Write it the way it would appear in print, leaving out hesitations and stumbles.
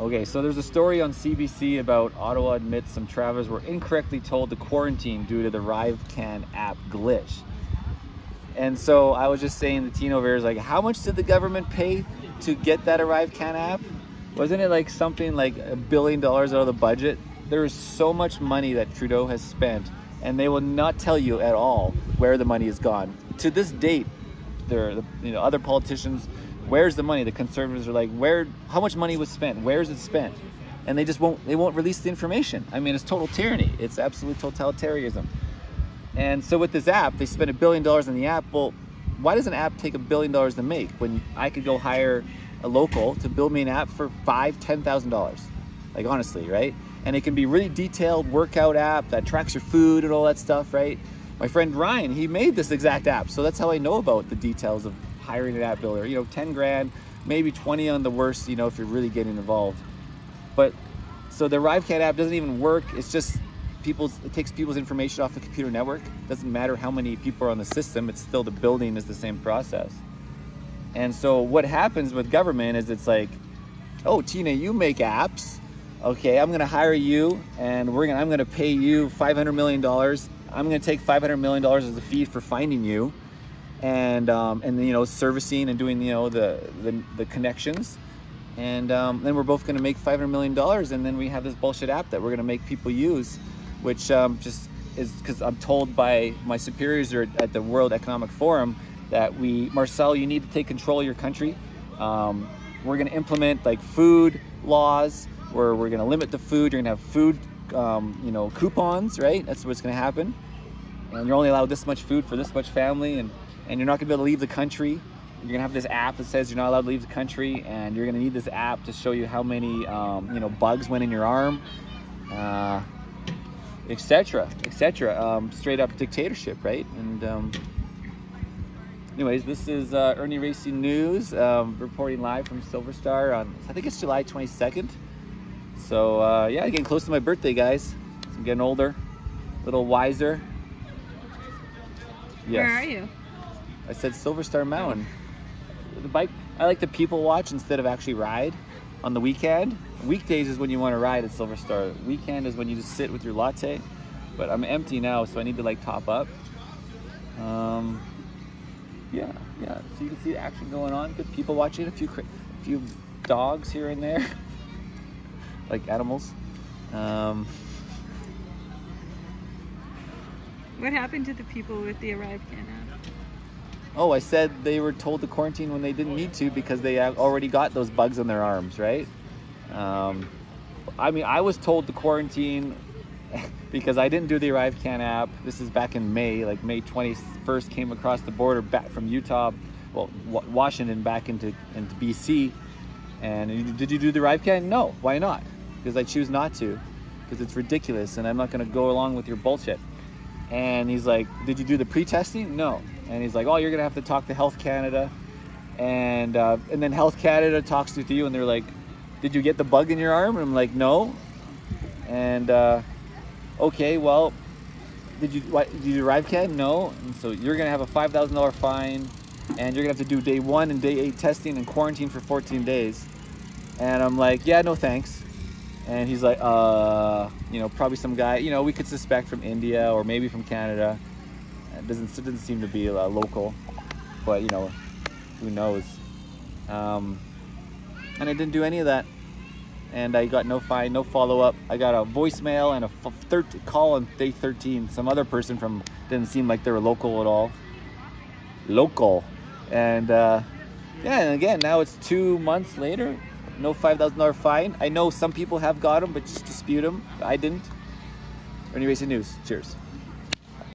Okay, so there's a story on CBC about Ottawa admits some travelers were incorrectly told to quarantine due to the ArriveCan app glitch. And so I was just saying to Tino Veers, like, how much did the government pay to get that ArriveCan app? Wasn't it like something like $1 billion out of the budget? There is so much money that Trudeau has spent, and they will not tell you at all where the money has gone. To this date, other politicians, where's the money? The Conservatives are like, how much money was spent? Where is it spent? And they won't release the information. I mean, it's total tyranny. It's absolute totalitarianism. And so with this app, they spent $1 billion on the app. Well, why does an app take $1 billion to make when I could go hire a local to build me an app for $5,000, $10,000? Like, honestly, right? And it can be really detailed workout app that tracks your food and all that stuff, right? My friend Ryan, he made this exact app. So that's how I know about the details of hiring an app builder. 10 grand, maybe 20 on the worst, if you're really getting involved. But so the ArriveCan app doesn't even work. It's just it takes people's information off the computer network. It doesn't matter how many people are on the system, it's still the building is the same process. And so what happens with government is it's like, oh, Tina, you make apps. Okay, I'm gonna hire you and I'm gonna pay you $500 million. I'm gonna take $500 million as a fee for finding you and servicing and doing, the connections. And then we're both gonna make $500 million, and then we have this bullshit app that we're gonna make people use, which just is because I'm told by my superiors at the World Economic Forum that Marcel, you need to take control of your country. We're gonna implement like food laws where we're gonna limit the food. You're gonna have food, coupons, right? That's what's gonna happen. And you're only allowed this much food for this much family, and you're not gonna be able to leave the country. You're gonna have this app that says you're not allowed to leave the country, and you're gonna need this app to show you how many, bugs went in your arm, etc., etc. Straight up dictatorship, right? And anyways, this is IrnieracingNews, reporting live from Silver Star on, I think it's July 22nd. So yeah, getting close to my birthday, guys. I'm getting older, a little wiser. Yes. Where are you? I said Silver Star Mountain. The bike, I like to people watch instead of actually ride on the weekend. Weekdays is when you want to ride at Silver Star. Weekend is when you just sit with your latte. But I'm empty now, so I need to like top up. Yeah. So you can see the action going on. Good people watching. A few dogs here and there. Like animals. What happened to the people with the ArriveCan app? Oh, I said they were told to quarantine when they didn't need to because they already got those bugs on their arms, right? I mean, I was told to quarantine because I didn't do the ArriveCan app. This is back in May, like May 21st, came across the border back from Utah, well, Washington back into BC. And did you do the ArriveCan? No, why not? Because I choose not to, because it's ridiculous and I'm not gonna go along with your bullshit. And he's like, did you do the pre-testing? No. And he's like, oh, you're gonna have to talk to Health Canada. And then Health Canada talks with you and they're like, did you get the bug in your arm? And I'm like, no. And okay, well, did you do ArriveCan? No. And so you're gonna have a $5,000 fine, and you're gonna have to do day 1 and day 8 testing and quarantine for 14 days. And I'm like, yeah, no thanks. And he's like, probably some guy, we could suspect from India or maybe from Canada. It doesn't seem to be local, but who knows? And I didn't do any of that. And I got no fine, no follow-up. I got a voicemail and a call on day 13. Some other person didn't seem like they were local at all. Local. And yeah, and again, now it's 2 months later. No $5,000 fine. I know some people have got them, but just dispute them. I didn't. IrnieracingNews. Cheers.